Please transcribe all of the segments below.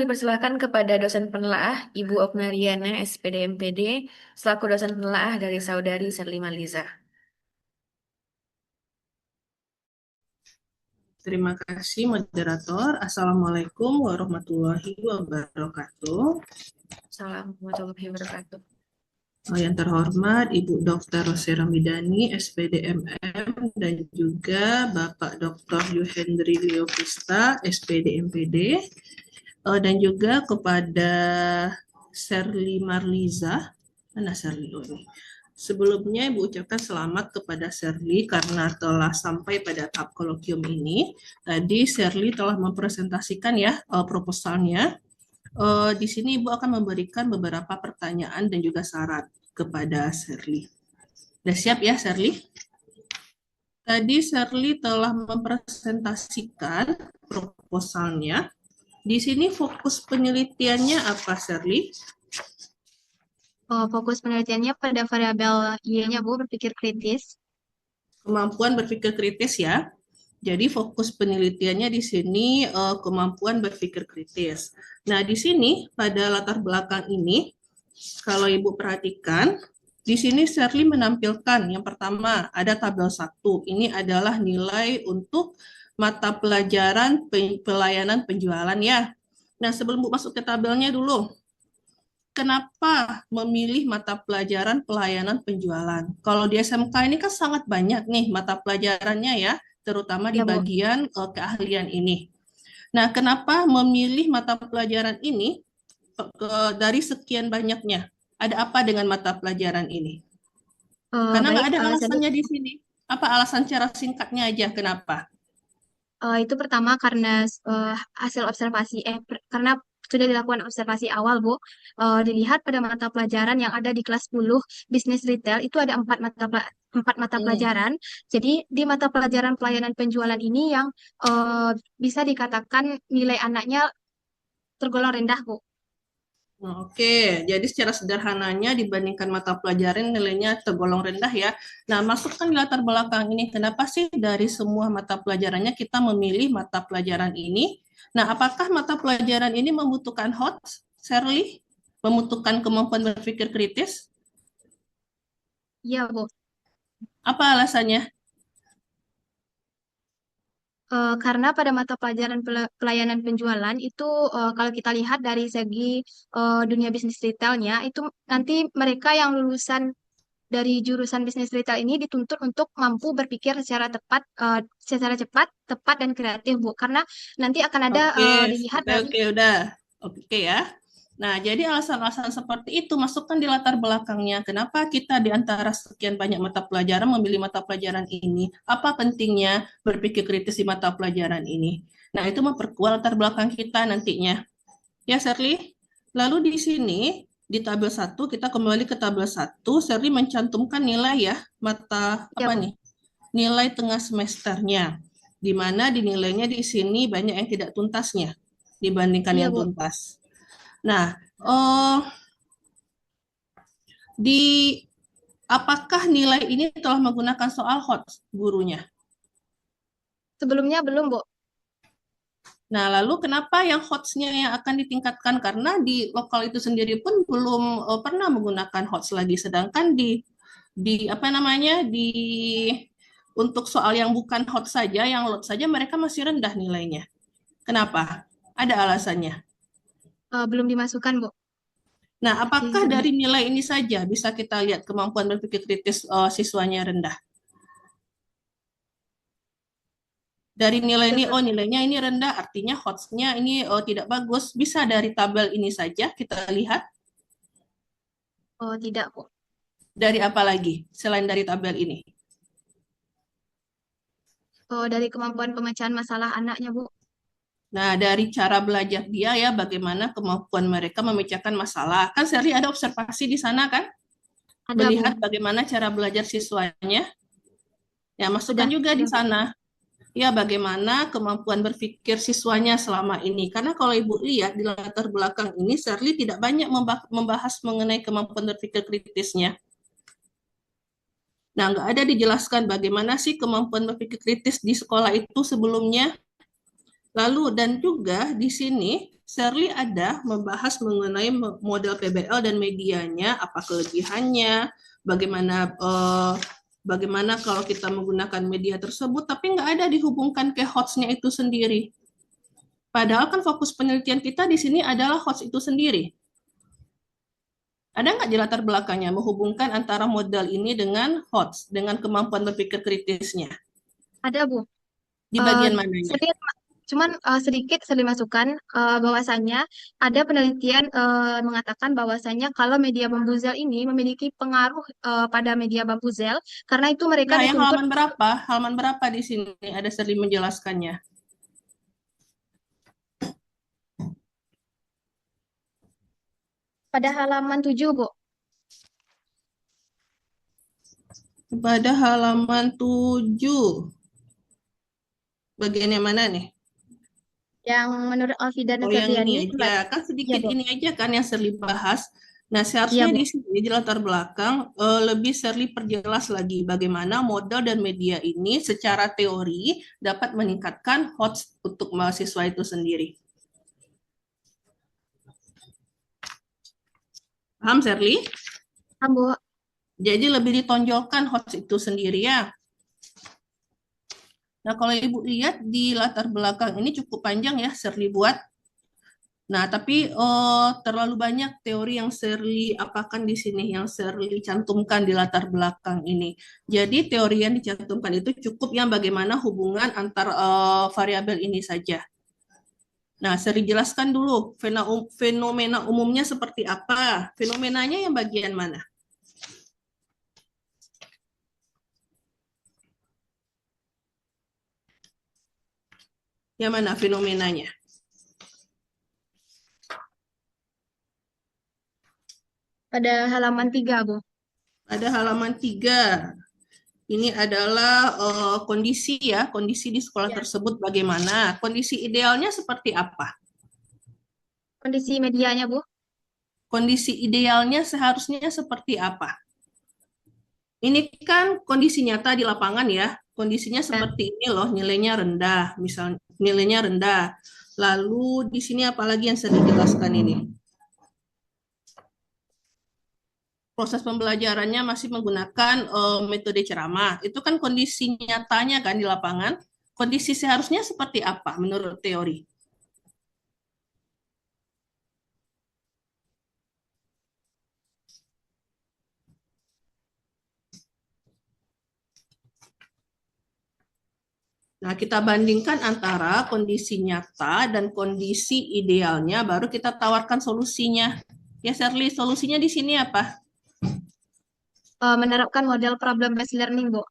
kami persilahkan kepada dosen penelaah, Ibu Oknariana, SPD MPD, selaku dosen penelaah dari Saudari Serlima Liza. Terima kasih moderator. Assalamualaikum warahmatullahi wabarakatuh. Assalamualaikum warahmatullahi wabarakatuh. Yang terhormat Ibu Dr. Rosera Midani, SPD MM, dan juga Bapak Dr. Yuhendri Leopista, SPD MPD, dan juga kepada Serli Marliza, mana Serli ini? Sebelumnya Ibu ucapkan selamat kepada Serli karena telah sampai pada tahap kolokium ini. Tadi Serli telah mempresentasikan ya proposalnya. Di sini Ibu akan memberikan beberapa pertanyaan dan juga syarat kepada Serli. Sudah siap ya Serli? Tadi Serli telah mempresentasikan proposalnya. Di sini fokus penelitiannya apa Serli? Fokus penelitiannya pada variabel Y-nya, Bu, berpikir kritis. Kemampuan berpikir kritis ya. Jadi fokus penelitiannya di sini kemampuan berpikir kritis. Nah, di sini pada latar belakang ini, kalau Ibu perhatikan, di sini Shirley menampilkan yang pertama ada tabel 1. Ini adalah nilai untuk mata pelajaran pelayanan penjualan ya. Nah, sebelum Bu masuk ke tabelnya dulu, kenapa memilih mata pelajaran pelayanan penjualan? Kalau di SMK ini kan sangat banyak nih mata pelajarannya ya, terutama di Ya, Bu. bagian keahlian ini. Nah, kenapa memilih mata pelajaran ini dari sekian banyaknya? Ada apa dengan mata pelajaran ini? Karena nggak Baik, ada alasannya alasannya di sini. Apa alasan cara singkatnya aja? Kenapa? itu pertama karena hasil observasi, karena sudah dilakukan observasi awal, Bu. Dilihat pada mata pelajaran yang ada di kelas 10 bisnis retail itu ada empat mata Hmm. pelajaran. Jadi di mata pelajaran pelayanan penjualan ini yang bisa dikatakan nilai anaknya tergolong rendah, Bu. Oke, jadi secara sederhananya dibandingkan mata pelajaran nilainya tergolong rendah ya. Nah, masukkan di latar belakang ini, kenapa sih dari semua mata pelajarannya kita memilih mata pelajaran ini? Nah, apakah mata pelajaran ini membutuhkan HOTS, Shirley? Membutuhkan kemampuan berpikir kritis? Iya, Bu. Apa alasannya? Karena pada mata pelajaran pelayanan penjualan itu kalau kita lihat dari segi dunia bisnis retailnya itu nanti mereka yang lulusan dari jurusan bisnis retail ini dituntut untuk mampu berpikir secara cepat, tepat dan kreatif, Bu. Karena nanti akan ada Oke, dilihat oke, dari oke, udah. Oke ya. Nah, jadi alasan-alasan seperti itu masukkan di latar belakangnya. Kenapa kita di antara sekian banyak mata pelajaran memilih mata pelajaran ini? Apa pentingnya berpikir kritis di mata pelajaran ini? Nah, itu memperkuat latar belakang kita nantinya. Ya, Shirley. Lalu di sini, di tabel 1, kita kembali ke tabel 1, Shirley mencantumkan nilai ya, mata ya, apa Bu. nih? Nilai tengah semesternya, di mana dinilainya di sini banyak yang tidak tuntasnya dibandingkan Iya, yang Bu. tuntas. Nah, oh, di apakah nilai ini telah menggunakan soal hot gurunya? Sebelumnya belum, Bu. Nah, lalu kenapa yang hotsnya yang akan ditingkatkan? Karena di lokal itu sendiri pun belum pernah menggunakan hots lagi, sedangkan di apa namanya di untuk soal yang bukan hot saja, yang lot saja mereka masih rendah nilainya. Kenapa? Ada alasannya. Belum dimasukkan, Bu. Nah, Masih apakah rendah. dari nilai ini saja bisa kita lihat kemampuan berpikir kritis siswanya rendah? Dari nilai ini, Sebe- oh nilainya ini rendah, artinya hotsnya ini tidak bagus. Bisa dari tabel ini saja kita lihat. Oh, tidak, Bu. Dari apa lagi selain dari tabel ini? Oh, dari kemampuan pemecahan masalah anaknya, Bu. Nah, dari cara belajar dia ya, bagaimana kemampuan mereka memecahkan masalah. Kan Sherly ada observasi di sana kan? Ada, Melihat Bu. bagaimana cara belajar siswanya. Ya, masukkan juga di Sudah, Bu. sana. Ya, bagaimana kemampuan berpikir siswanya selama ini. Karena kalau Ibu lihat di latar belakang ini, Shirley tidak banyak membahas mengenai kemampuan berpikir kritisnya. Nah, nggak ada dijelaskan bagaimana sih kemampuan berpikir kritis di sekolah itu sebelumnya. Lalu dan juga di sini Shirley ada membahas mengenai model PBL dan medianya, apa kelebihannya, bagaimana bagaimana kalau kita menggunakan media tersebut, tapi nggak ada dihubungkan ke hotsnya itu sendiri. Padahal kan fokus penelitian kita di sini adalah hots itu sendiri. Ada nggak di latar belakangnya menghubungkan antara model ini dengan hots, dengan kemampuan berpikir kritisnya? Ada, Bu. Di Eh, bagian mananya? sedikit, cuman sedikit saya dimasukkan bahwasannya ada penelitian mengatakan bahwasannya kalau media bambuzel ini memiliki pengaruh pada media bambuzel karena itu mereka Nah, yang dituntut halaman berapa? Halaman berapa di sini? Ada sering menjelaskannya. pada halaman 7, Bu, Pada halaman 7. Bagian yang mana nih? yang menurut Alfida Oh, yang ini Febriani. aja. Kan Iya, sedikit Bu. ini aja kan yang Shirley bahas. Nah, Iya, seharusnya Bu. di sini di latar belakang lebih Shirley perjelas lagi bagaimana model dan media ini secara teori dapat meningkatkan HOTS untuk mahasiswa itu sendiri. Paham, Shirley? Bu. Jadi lebih ditonjolkan HOTS itu sendiri ya. Nah, kalau Ibu lihat di latar belakang ini cukup panjang ya Shirley buat. Nah, tapi terlalu banyak teori yang Shirley apakan di sini, yang Shirley cantumkan di latar belakang ini. Jadi teori yang dicantumkan itu cukup yang bagaimana hubungan antar variabel ini saja. Nah, Shirley jelaskan dulu fenomena umumnya seperti apa. Fenomenanya yang bagian mana? Yang mana fenomenanya? Pada halaman 3, Bu. Ada halaman 3. Ini adalah kondisi ya, kondisi di sekolah Ya. tersebut bagaimana. Kondisi idealnya seperti apa? Kondisi medianya, Bu. Kondisi idealnya seharusnya seperti apa? Ini kan kondisi nyata di lapangan ya. Kondisinya Ya. seperti ini loh, nilainya rendah, misalnya nilainya rendah. Lalu di sini apalagi yang saya jelaskan ini? Proses pembelajarannya masih menggunakan metode ceramah. Itu kan kondisi nyatanya kan di lapangan. Kondisi seharusnya seperti apa menurut teori? Nah, kita bandingkan antara kondisi nyata dan kondisi idealnya, baru kita tawarkan solusinya. Ya, Shirley, solusinya di sini apa? Menerapkan model problem based learning, Bu.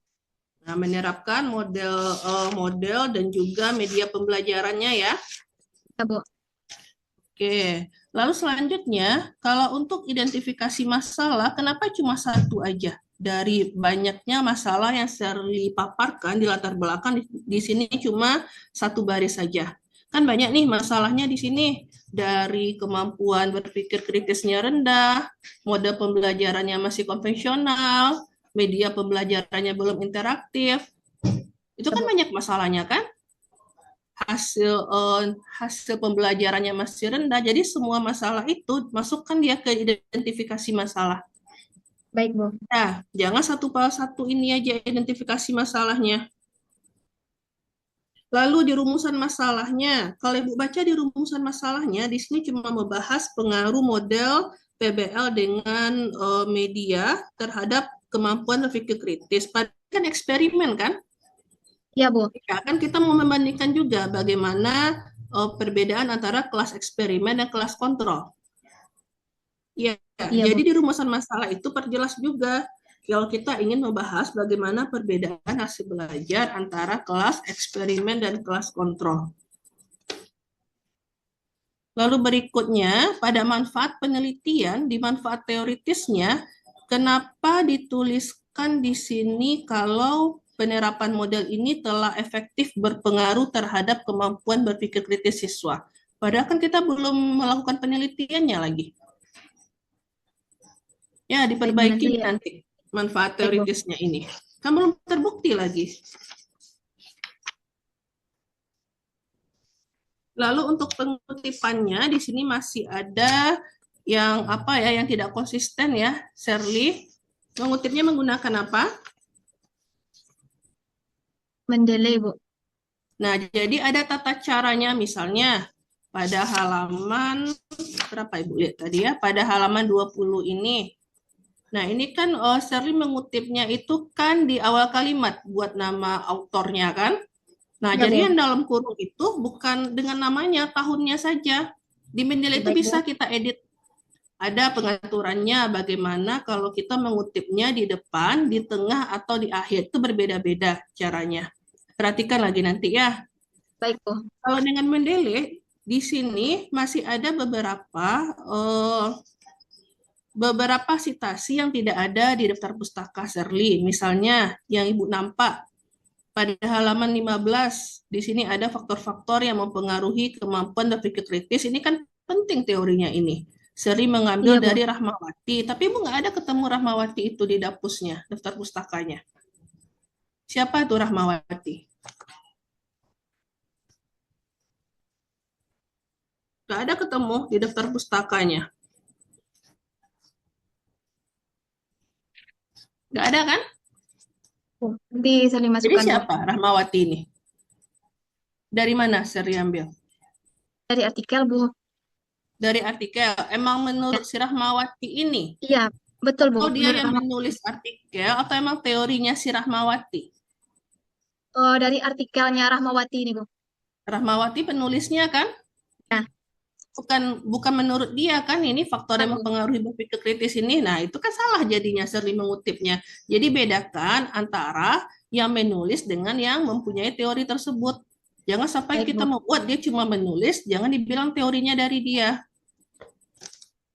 Nah, menerapkan model dan juga media pembelajarannya ya. Ya, Bu. Oke, lalu selanjutnya, kalau untuk identifikasi masalah, kenapa cuma satu aja? Dari banyaknya masalah yang Shirley paparkan di latar belakang, di sini cuma satu baris saja. Kan banyak nih masalahnya di sini. Dari kemampuan berpikir kritisnya rendah, mode pembelajarannya masih konvensional, media pembelajarannya belum interaktif. Itu Ya, kan Bu. banyak masalahnya kan? hasil hasil pembelajarannya masih rendah. Jadi semua masalah itu masukkan dia ke identifikasi masalah. Baik, Bu. Nah, jangan satu persatu ini aja identifikasi masalahnya. Lalu di rumusan masalahnya, kalau Ibu baca di rumusan masalahnya, di sini cuma membahas pengaruh model PBL dengan media terhadap kemampuan berpikir kritis. Padahal kan eksperimen kan? Iya, Bu. Ya, kan kita mau membandingkan juga bagaimana perbedaan antara kelas eksperimen dan kelas kontrol. Ya, Iya, jadi Bu. di rumusan masalah itu perjelas juga kalau kita ingin membahas bagaimana perbedaan hasil belajar antara kelas eksperimen dan kelas kontrol. Lalu berikutnya, pada manfaat penelitian, di manfaat teoritisnya, kenapa dituliskan di sini kalau penerapan model ini telah efektif berpengaruh terhadap kemampuan berpikir kritis siswa? Padahal kan kita belum melakukan penelitiannya lagi. Ya, Baik, Bu. diperbaiki Nanti, nanti manfaat baik, Bu. teoritisnya ini. Kan belum terbukti lagi. Lalu untuk pengutipannya di sini masih ada yang apa ya, yang tidak konsisten ya, Shirley. Mengutipnya menggunakan apa? Mendeley, Bu. Nah, jadi ada tata caranya, misalnya pada halaman berapa Ibu lihat tadi ya? Pada halaman 20 ini. Nah, ini kan Shirley mengutipnya itu kan di awal kalimat buat nama autornya kan? Nah, Ya, jadi Bu. yang dalam kurung itu bukan dengan namanya, tahunnya saja. Di Mendeley Ya, itu baik, Bu. bisa kita edit. Ada pengaturannya bagaimana kalau kita mengutipnya di depan, di tengah, atau di akhir. Itu berbeda-beda caranya. Perhatikan lagi nanti ya. Baik, Bu. Kalau dengan Mendeley, di sini masih ada beberapa citasi yang tidak ada di daftar pustaka Shirley. Misalnya yang Ibu nampak pada halaman 15, di sini ada faktor-faktor yang mempengaruhi kemampuan berpikir kritis. Ini kan penting teorinya ini. Seri mengambil Iya, Bu. dari Rahmawati, tapi Ibu nggak ada ketemu Rahmawati itu di dapusnya, daftar pustakanya. Siapa itu Rahmawati? Nggak ada ketemu di daftar pustakanya. Nggak ada kan? Bu. Nanti saya Jadi masukkan, Bu. siapa Rahmawati ini? Dari mana Seri ambil? Dari artikel, Bu. Dari artikel. Emang Ya. menurut si Rahmawati ini? Iya, betul, Bu. Oh, dia Menurut yang Rahma. menulis artikel atau emang teorinya si Rahmawati? Dari artikelnya Rahmawati ini, Bu. Rahmawati penulisnya kan? Ya, Bukan menurut dia kan, ini faktor yang betul, Bu. mempengaruhi berpikir kritis ini. Nah, itu kan salah jadinya sering mengutipnya. Jadi bedakan antara yang menulis dengan yang mempunyai teori tersebut. Jangan sampai Baik, kita Bu. membuat dia cuma menulis, jangan dibilang teorinya dari dia.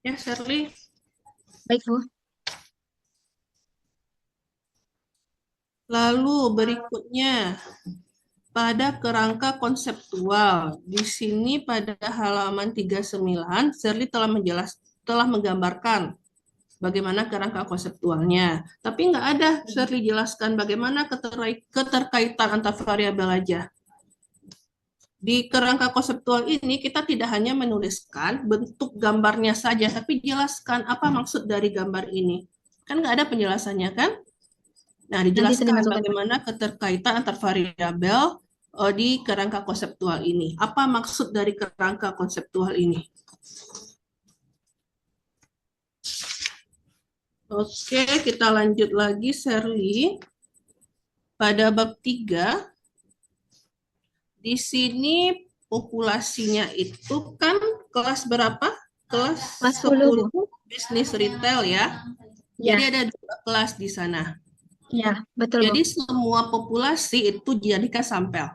Ya, Shirley. Baik, Bu. Lalu berikutnya pada kerangka konseptual. Di sini pada halaman 39, Shirley telah menggambarkan bagaimana kerangka konseptualnya. Tapi nggak ada Shirley jelaskan bagaimana keterkaitan antar variabel aja. Di kerangka konseptual ini kita tidak hanya menuliskan bentuk gambarnya saja, tapi jelaskan apa maksud dari gambar ini. Kan nggak ada penjelasannya kan? Nah, Nanti saya dijelaskan masukkan, Bu. bagaimana keterkaitan antar variabel di kerangka konseptual ini. Apa maksud dari kerangka konseptual ini? Oke, kita lanjut lagi, Shirley. Pada bab 3, di sini populasinya itu kan kelas berapa? Kelas Mas 10, 10 Bu. bisnis retail ya. Jadi Ya, ada 2 kelas di sana. ya, betul, Bu. Jadi semua populasi itu dijadikan sampel.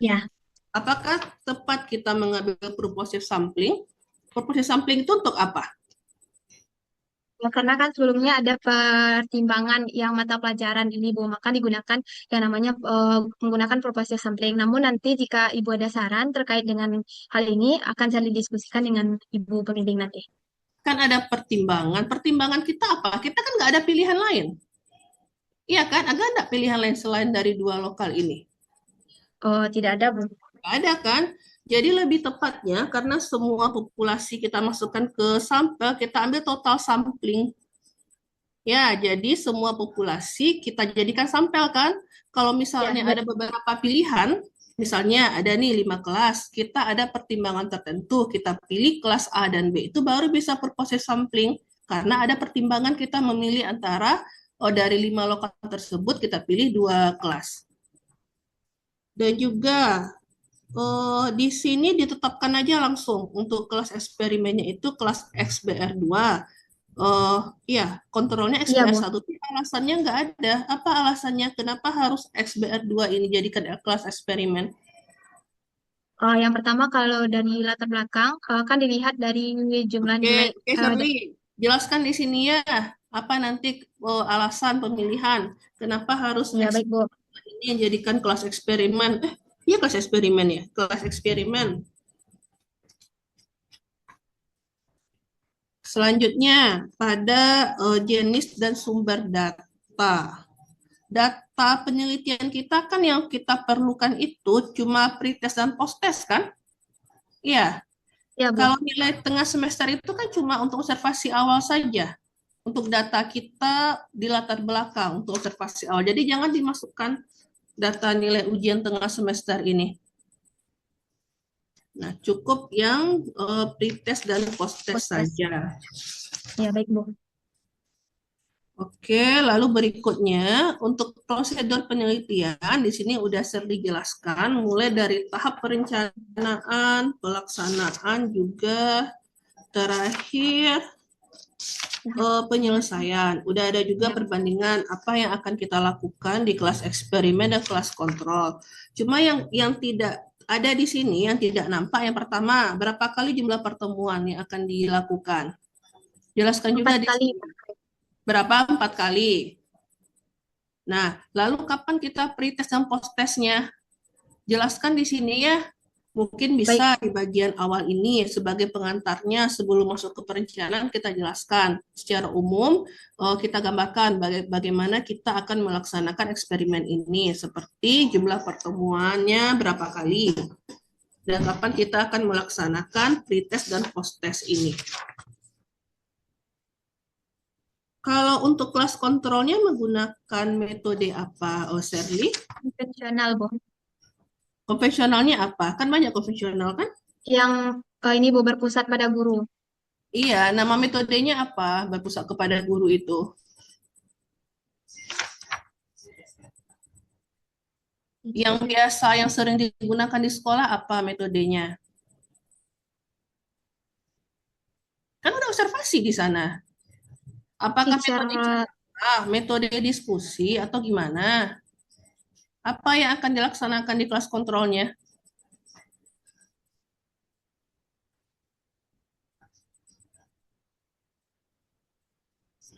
Ya. Apakah tepat kita mengambil purposive sampling? Purposive sampling itu untuk apa? Ya, karena kan sebelumnya ada pertimbangan yang mata pelajaran ini, Bu, maka digunakan yang namanya menggunakan proposal sampling. Namun nanti jika Ibu ada saran terkait dengan hal ini, akan saya didiskusikan dengan Ibu pembimbing nanti. Kan ada pertimbangan. Pertimbangan kita apa? Kita kan nggak ada pilihan lain. Iya kan? Agak ada pilihan lain selain dari 2 lokal ini. Oh, tidak ada, Bu. Nggak ada kan? Jadi lebih tepatnya karena semua populasi kita masukkan ke sampel, kita ambil total sampling. Ya, jadi semua populasi kita jadikan sampel kan? Kalau Ya, misalnya ada beberapa pilihan, misalnya ada nih 5 kelas, kita ada pertimbangan tertentu, kita pilih kelas A dan B, itu baru bisa purposive sampling. Karena ada pertimbangan kita memilih antara dari 5 lokal tersebut kita pilih 2 kelas. Dan juga di sini ditetapkan aja langsung untuk kelas eksperimennya itu kelas XBR2. Iya, kontrolnya iya, Bu. XBR1. Alasannya nggak ada. Apa alasannya? Kenapa harus XBR2 ini jadikan kelas eksperimen? Yang pertama kalau dari latar belakang kan dilihat dari jumlah Oke, nilai. oke, Shirley. Jelaskan di sini ya, apa nanti alasan pemilihan. Kenapa harus Ya, baik, Bu. XBR ini yang jadikan kelas eksperimen? Iya kelas eksperimen ya, kelas eksperimen. Selanjutnya, pada jenis dan sumber data. Data penelitian kita kan yang kita perlukan itu cuma pretest dan posttest kan? Iya, Ya, Bu. kalau nilai tengah semester itu kan cuma untuk observasi awal saja. Untuk data kita di latar belakang untuk observasi awal. Jadi jangan dimasukkan data nilai ujian tengah semester ini. Nah, cukup yang pretest dan post-test Post-test. saja. Ya, baik, Bu. Oke, lalu berikutnya untuk prosedur penelitian di sini udah sering dijelaskan mulai dari tahap perencanaan, pelaksanaan juga terakhir penyelesaian. Udah ada juga Ya. perbandingan apa yang akan kita lakukan di kelas eksperimen dan kelas kontrol. Cuma yang tidak ada di sini, yang tidak nampak, yang pertama, berapa kali jumlah pertemuan yang akan dilakukan? Jelaskan juga 4 di kali. sini. Berapa? 4 kali. Nah, lalu kapan kita pretest dan post-testnya? Jelaskan di sini ya. Mungkin Baik. bisa di bagian awal ini sebagai pengantarnya sebelum masuk ke perencanaan kita jelaskan secara umum, kita gambarkan bagaimana kita akan melaksanakan eksperimen ini seperti jumlah pertemuannya berapa kali dan kapan kita akan melaksanakan pretest dan post-test ini. Kalau untuk kelas kontrolnya menggunakan metode apa, Shirley? Konvensional, Bu. Konvensionalnya apa? Kan banyak konvensional kan? Yang ini, Bu, berpusat pada guru. Iya, nama metodenya apa? Berpusat kepada guru itu. Yang biasa, yang sering digunakan di sekolah apa metodenya? Kan udah observasi di sana. Apakah Teacher, metode metode diskusi atau gimana? Apa yang akan dilaksanakan di kelas kontrolnya?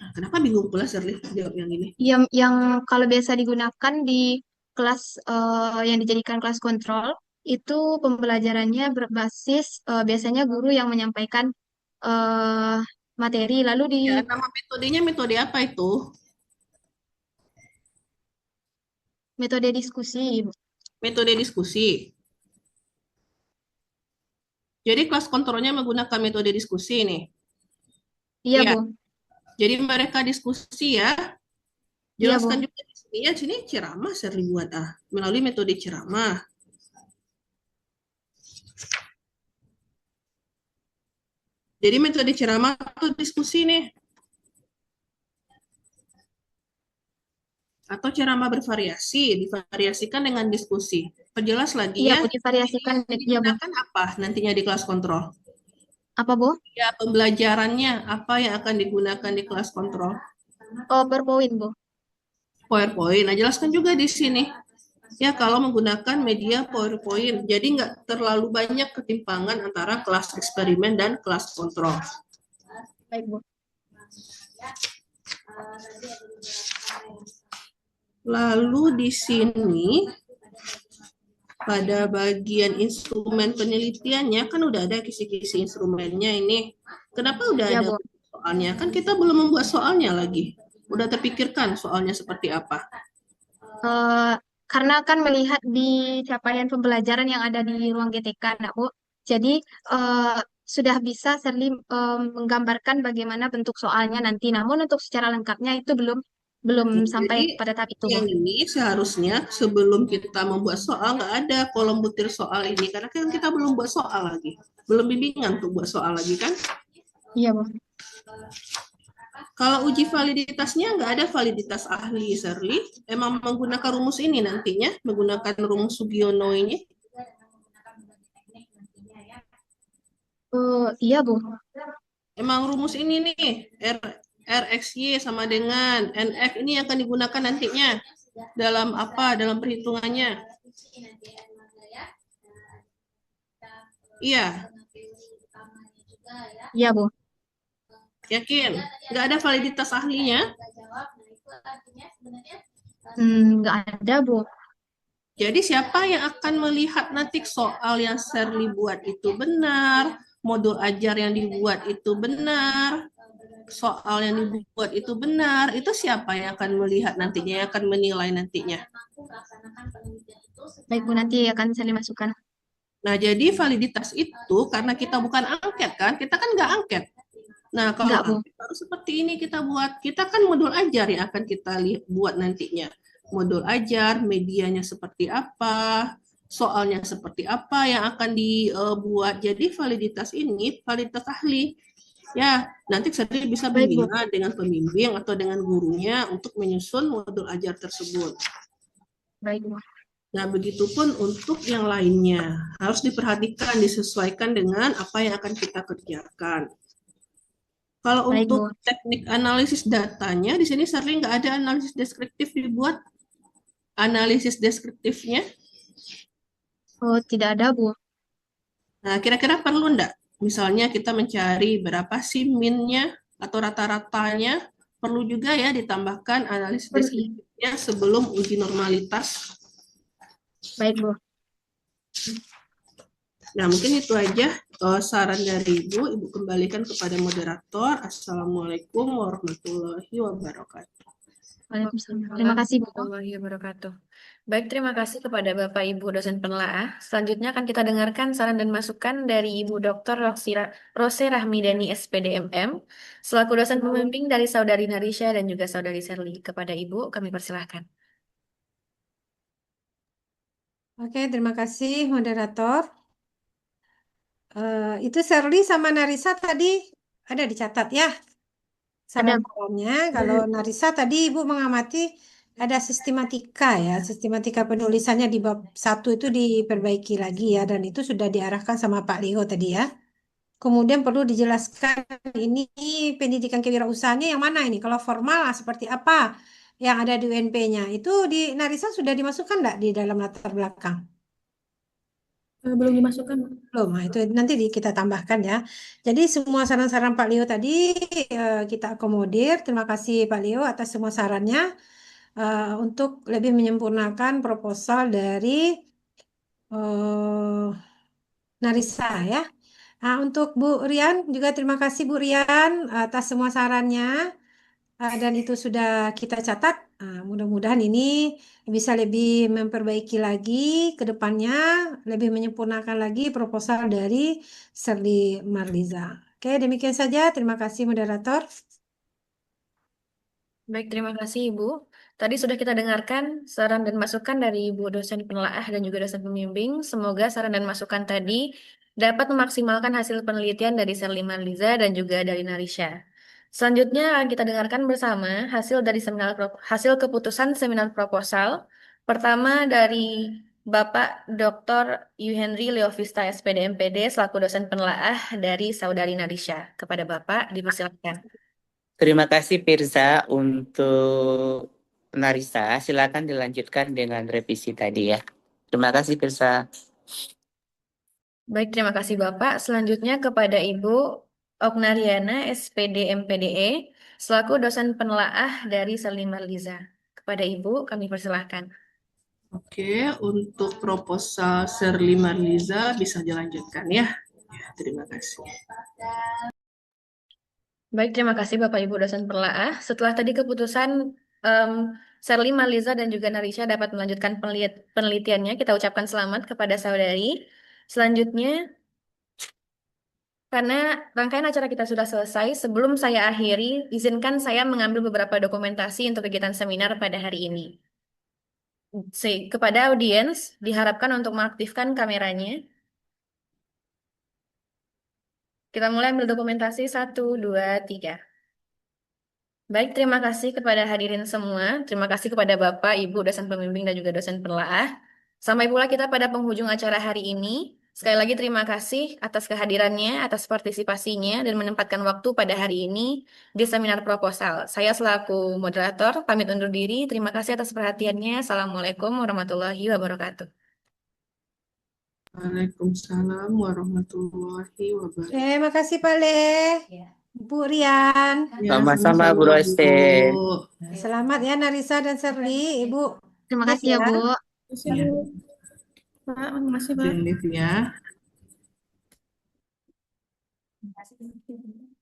Nah, kenapa bingung pula Shirley jawab yang ini? yang kalau biasa digunakan di kelas yang dijadikan kelas kontrol, itu pembelajarannya berbasis biasanya guru yang menyampaikan eh, materi, lalu di Ya, nama metodenya metode apa itu? metode diskusi. Metode diskusi. Jadi kelas kontrolnya menggunakan metode diskusi nih. Iya, Iya, Bu. jadi mereka diskusi ya. Iya, Jelaskan Bu. juga di sini ya, sini ceramah Shirley buat melalui metode ceramah. Jadi metode ceramah itu diskusi nih. Atau ceramah bervariasi, divariasikan dengan diskusi. Perjelas lagi Iya, ya, Bu, divariasikan. yang Iya, Bu. digunakan apa nantinya di kelas kontrol? Apa, Bu? Ya, pembelajarannya apa yang akan digunakan di kelas kontrol? Oh, per poin, Bu. PowerPoint. Nah, jelaskan juga di sini. Ya, kalau menggunakan media PowerPoint. Jadi nggak terlalu banyak ketimpangan antara kelas eksperimen dan kelas kontrol. Baik, Bu. Lalu di sini pada bagian instrumen penelitiannya kan udah ada kisi-kisi instrumennya ini. Kenapa udah Iya, ada Bu. soalnya? Kan kita belum membuat soalnya lagi. Udah terpikirkan soalnya seperti apa? Eh, karena kan melihat di capaian pembelajaran yang ada di ruang GTK, nak Bu. Jadi eh, sudah bisa Serli menggambarkan bagaimana bentuk soalnya nanti. Namun untuk secara lengkapnya itu belum belum sampai Jadi pada tahap itu, Bu. yang ini seharusnya sebelum kita membuat soal nggak ada kolom butir soal ini karena kan kita belum buat soal lagi, belum bimbingan untuk buat soal lagi kan. Iya, Bu. Kalau uji validitasnya nggak ada validitas ahli, Shirley. Emang menggunakan rumus ini nantinya, menggunakan rumus Sugiono ini. Iya, Bu. Emang rumus ini nih, RXY sama dengan NF ini akan digunakan nantinya dalam apa? Dalam perhitungannya. Iya, Iya, Bu. yakin? Nggak ada validitas ahlinya? Nggak ada, Bu. Jadi siapa yang akan melihat nanti soal yang Shirley buat itu benar, modul ajar yang dibuat itu benar, soal yang dibuat itu benar, itu siapa yang akan melihat nantinya, yang akan menilai nantinya? Baik, Bu, nanti akan saya masukkan. Nah, jadi validitas itu karena kita bukan angket kan, kita kan nggak angket. Nah, kalau Enggak, Bu. angket baru seperti ini kita buat. Kita kan modul ajar yang akan kita lihat buat nantinya. Modul ajar, medianya seperti apa, soalnya seperti apa yang akan dibuat. Jadi validitas ini validitas ahli. Ya, nanti saya bisa Baik, Bu. bimbingan dengan pembimbing atau dengan gurunya untuk menyusun modul ajar tersebut. Baik, Bu. Nah, begitupun untuk yang lainnya. Harus diperhatikan, disesuaikan dengan apa yang akan kita kerjakan. Kalau Baik, untuk Bu. teknik analisis datanya, di sini sering nggak ada analisis deskriptif dibuat. Analisis deskriptifnya. Oh, tidak ada, Bu. Nah, kira-kira perlu nggak? Misalnya kita mencari berapa sih min-nya atau rata-ratanya. Perlu juga ya ditambahkan analisis Perlu. deskriptifnya sebelum uji normalitas. Baik, Bu. Nah, mungkin itu aja saran dari Ibu. Ibu kembalikan kepada moderator. Assalamualaikum warahmatullahi wabarakatuh. Waalaikumsalam. Terima kasih, Bu. Warahmatullahi wabarakatuh. Baik, terima kasih kepada Bapak Ibu dosen penelaah. Selanjutnya akan kita dengarkan saran dan masukan dari Ibu Dr. Rose Rahmidani SPD MM selaku dosen pembimbing dari Saudari Narisha dan juga Saudari Serli. Kepada Ibu kami persilahkan. Oke, terima kasih moderator. Itu Shirley sama Narisa tadi ada dicatat ya. Ada, Bu. Saran-sarannya, kalau Narisa tadi Ibu mengamati ada sistematika ya, sistematika penulisannya di bab 1 itu diperbaiki lagi ya, dan itu sudah diarahkan sama Pak Leo tadi ya. Kemudian perlu dijelaskan ini pendidikan kewirausahaannya yang mana ini? Kalau formal seperti apa yang ada di UNP-nya? Itu di Narisa sudah dimasukkan enggak di dalam latar belakang? Belum dimasukkan. Belum, nah itu nanti kita tambahkan ya. Jadi semua saran-saran Pak Leo tadi kita akomodir. Terima kasih Pak Leo atas semua sarannya untuk lebih menyempurnakan proposal dari eh, Narisa ya. Nah, untuk Bu Rian juga terima kasih Bu Rian atas semua sarannya. Dan itu sudah kita catat. Mudah-mudahan ini bisa lebih memperbaiki lagi ke depannya, lebih menyempurnakan lagi proposal dari Serli Marliza. Oke, demikian saja. Terima kasih moderator. Baik, terima kasih Ibu. Tadi sudah kita dengarkan saran dan masukan dari Ibu dosen penelaah dan juga dosen pembimbing. Semoga saran dan masukan tadi dapat memaksimalkan hasil penelitian dari Serlima Liza dan juga dari Narisha. Selanjutnya akan kita dengarkan bersama hasil keputusan seminar proposal. Pertama dari Bapak Dr. Yuhenry Leovista SPD MPD selaku dosen penelaah dari Saudari Narisha. Kepada Bapak dipersilakan. Terima kasih Firza untuk Narisa. Silakan dilanjutkan dengan revisi tadi ya. Terima kasih Firza. Baik, terima kasih Bapak. Selanjutnya kepada Ibu Ognariana, SPD MPDE, selaku dosen penelaah dari Salimar Liza. Kepada Ibu, kami persilahkan. Oke, untuk proposal Serli Marliza bisa dilanjutkan ya. Terima kasih. Baik, terima kasih Bapak Ibu dosen penelaah. Setelah tadi keputusan Serli Marliza dan juga Narisha dapat melanjutkan penelitiannya, kita ucapkan selamat kepada saudari. Selanjutnya, karena rangkaian acara kita sudah selesai, sebelum saya akhiri, izinkan saya mengambil beberapa dokumentasi untuk kegiatan seminar pada hari ini. Kepada audiens, diharapkan untuk mengaktifkan kameranya. Kita mulai ambil dokumentasi 1, 2, 3. Baik, terima kasih kepada hadirin semua. Terima kasih kepada Bapak, Ibu, dosen pembimbing, dan juga dosen penelaah. Sampai pula kita pada penghujung acara hari ini. Sekali lagi terima kasih atas kehadirannya, atas partisipasinya, dan menempatkan waktu pada hari ini di seminar proposal. Saya selaku moderator, pamit undur diri. Terima kasih atas perhatiannya. Assalamualaikum warahmatullahi wabarakatuh. Waalaikumsalam warahmatullahi wabarakatuh. Terima kasih Pak Le. Bu Rian. Ya, Sama-sama Bu sama-sama, Roste. Bu. Selamat ya Narisa dan Serli, Ibu. Terima Lihat kasih ya, Bu. Makasih, Ya, Bu. Pak, makasih, Pak. Liv ya. Terima kasih.